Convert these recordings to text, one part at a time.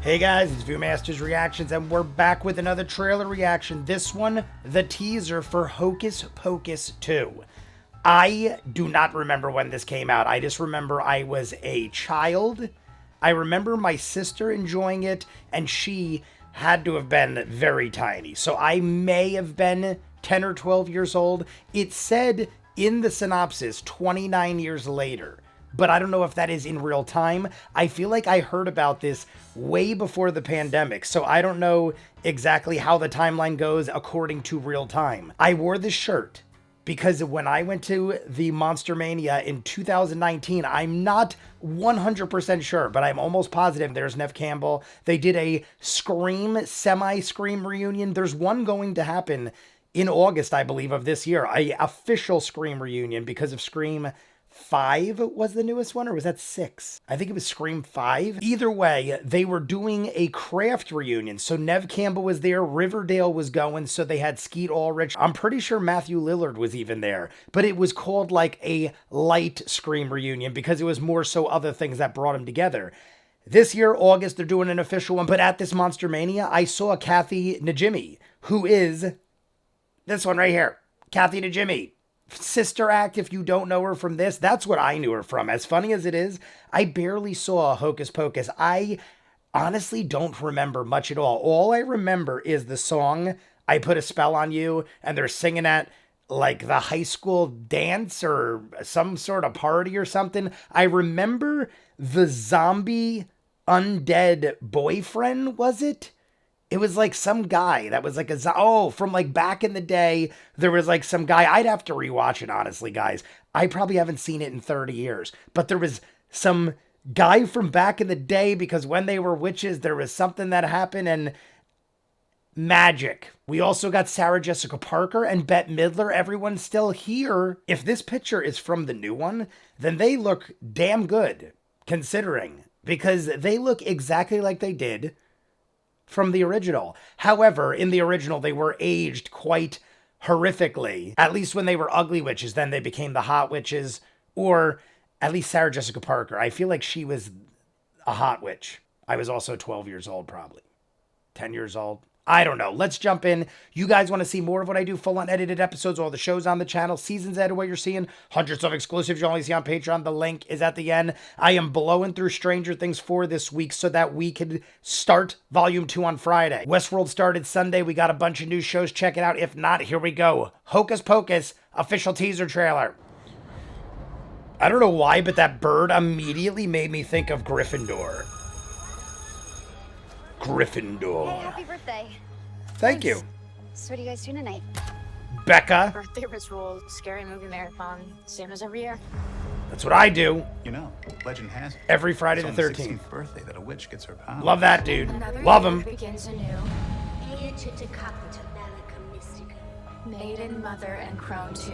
Hey guys, it's ViewMasters Reactions, and we're back with another trailer reaction. This one, the teaser for Hocus Pocus 2. I do not remember when this came out. I just remember I was a child. I remember my sister enjoying it, and she had to have been very tiny. So I may have been 10 or 12 years old. It said in the synopsis, 29 years later. But I don't know if that is in real time. I feel like I heard about this way before the pandemic, so I don't know exactly how the timeline goes according to real time. I wore this shirt because when I went to the Monster Mania in 2019, I'm not 100% sure, but I'm almost positive there's Neve Campbell. They did a Scream, semi-Scream reunion. There's one going to happen in August, I believe, of this year. A official Scream reunion because of Scream 5 was the newest one, or was that 6? I think it was Scream 5. Either way, they were doing a craft reunion. So Neve Campbell was there, Riverdale was going, so they had Skeet Ulrich. I'm pretty sure Matthew Lillard was even there, but it was called like a light Scream reunion because it was more so other things that brought them together. This year, August, they're doing an official one, but at this Monster Mania, I saw Kathy Najimy, who is this one right here. Kathy Najimy. Sister Act, if you don't know her from this, that's what I knew her from. As funny as it is, I barely saw Hocus Pocus. I honestly don't remember much at all. All I remember is the song, I Put a Spell on You, and they're singing at like the high school dance or some sort of party or something. I remember the zombie undead boyfriend, was it? It was like some guy that was like from like back in the day, there was like some guy. I'd have to rewatch it, honestly, guys. I probably haven't seen it in 30 years. But there was some guy from back in the day because when they were witches, there was something that happened and magic. We also got Sarah Jessica Parker and Bette Midler. Everyone's still here. If this picture is from the new one, then they look damn good, considering. Because they look exactly like they did from the original. However, in the original, they were aged quite horrifically. At least when they were ugly witches, then they became the hot witches, or at least Sarah Jessica Parker. I feel like she was a hot witch. I was also 12 years old, probably. 10 years old. I don't know. Let's jump in. You guys want to see more of what I do? Full unedited episodes, all the shows on the channel, seasons ahead of what you're seeing, hundreds of exclusives you only see on Patreon. The link is at the end. I am blowing through Stranger Things 4 this week so that we could start Volume 2 on Friday. Westworld started Sunday. We got a bunch of new shows. Check it out. If not, here we go. Hocus Pocus, official teaser trailer. I don't know why, but that bird immediately made me think of Gryffindor. Gryffindor. Hey, happy birthday. Thank you. So what are you guys doing tonight? Becca. Birthday ritual, scary movie marathon, same as every year. That's what I do. You know, legend has it. Every Friday the It's on 13th. 16th birthday that a witch gets her power. Love that dude. Another Love year him. begins anew. Maiden, Mother, and Crone 2.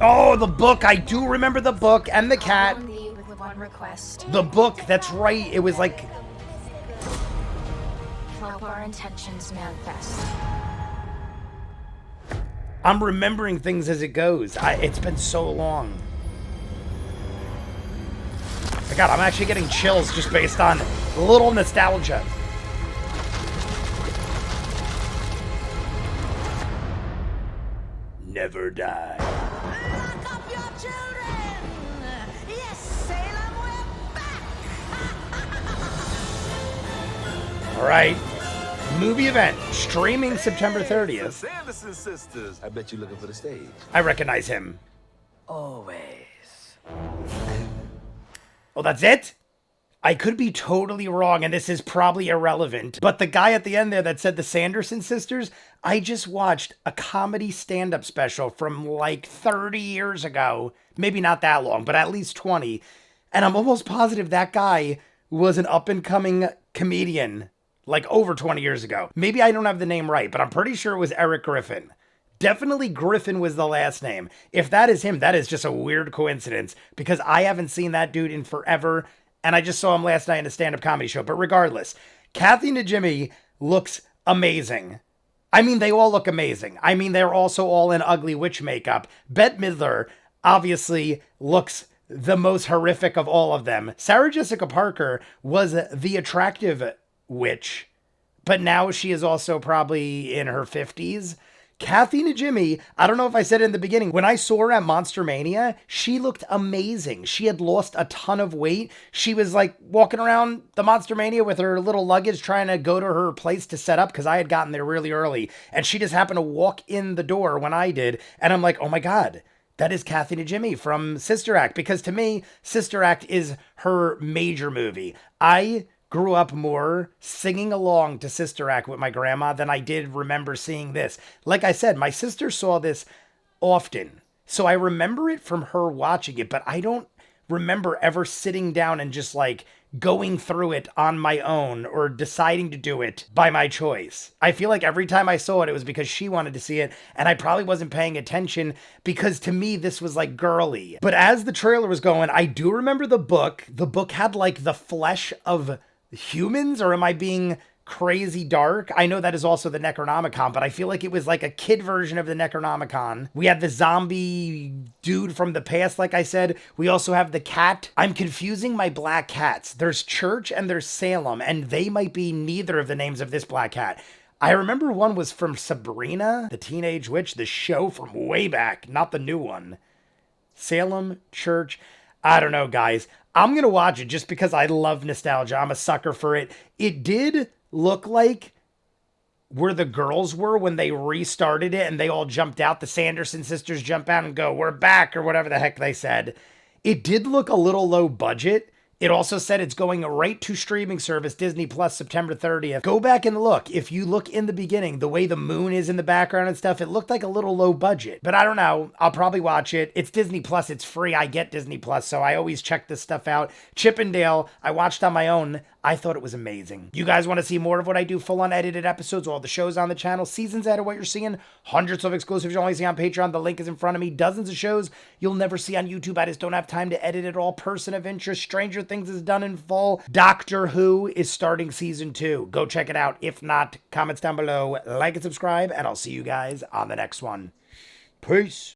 Oh, the book. I do remember the book and the cat. On thee with one request. The book, that's right. It was like, Help our intentions manifest. I'm remembering things as it goes. It's been so long. My God, I'm actually getting chills just based on a little nostalgia. Never die. Lock up your children! Yes, Salem, we're back! All right. Movie event streaming September 30th. Sanderson sisters. I bet you're looking for the stage. I recognize him. Always. Oh, that's it? I could be totally wrong, and this is probably irrelevant, but the guy at the end there that said the Sanderson sisters, I just watched a comedy stand-up special from like 30 years ago. Maybe not that long, but at least 20. And I'm almost positive that guy was an up-and-coming comedian like over 20 years ago. Maybe I don't have the name right, but I'm pretty sure it was Eric Griffin. Definitely Griffin was the last name. If that is him, that is just a weird coincidence because I haven't seen that dude in forever. And I just saw him last night in a stand-up comedy show. But regardless, Kathy Najimy looks amazing. I mean, they all look amazing. I mean, they're also all in ugly witch makeup. Bette Midler obviously looks the most horrific of all of them. Sarah Jessica Parker was the attractive witch, but now she is also probably in her 50s. Kathy Najimy, I don't know if I said it in the beginning, when I saw her at Monster Mania, she looked amazing. She had lost a ton of weight. She was like walking around the Monster Mania with her little luggage trying to go to her place to set up because I had gotten there really early. And she just happened to walk in the door when I did. And I'm like, oh my God, that is Kathy Najimy from Sister Act. Because to me, Sister Act is her major movie. I grew up more singing along to Sister Act with my grandma than I did remember seeing this. Like I said, my sister saw this often, so I remember it from her watching it, but I don't remember ever sitting down and just like going through it on my own or deciding to do it by my choice. I feel like every time I saw it, it was because she wanted to see it, and I probably wasn't paying attention because to me, this was like girly. But as the trailer was going, I do remember the book. The book had like the flesh of humans, or am I being crazy dark? I know that is also the Necronomicon, but I feel like it was like a kid version of the Necronomicon. We had the zombie dude from the past, like I said. We also have the cat. I'm confusing my black cats. There's Church and there's Salem, and they might be neither of the names of this black cat. I remember one was from Sabrina, the Teenage Witch, the show from way back, not the new one. Salem, Church. I don't know, guys. I'm going to watch it just because I love nostalgia. I'm a sucker for it. It did look like where the girls were when they restarted it and they all jumped out. The Sanderson sisters jump out and go, "We're back," or whatever the heck they said. It did look a little low budget. It also said it's going right to streaming service Disney Plus September 30th. Go back and look. If you look in the beginning, the way the moon is in the background and stuff, it looked like a little low budget. But I don't know. I'll probably watch it. It's Disney Plus. It's free. I get Disney Plus, so I always check this stuff out. Chip and Dale, I watched on my own. I thought it was amazing. You guys want to see more of what I do? Full unedited episodes, all the shows on the channel, seasons out of what you're seeing, hundreds of exclusives you only see on Patreon. The link is in front of me. Dozens of shows you'll never see on YouTube. I just don't have time to edit it all. Person of Interest, Stranger Things is done in full. Doctor Who is starting season 2. Go check it out. If not, comments down below, like and subscribe, and I'll see you guys on the next one. Peace.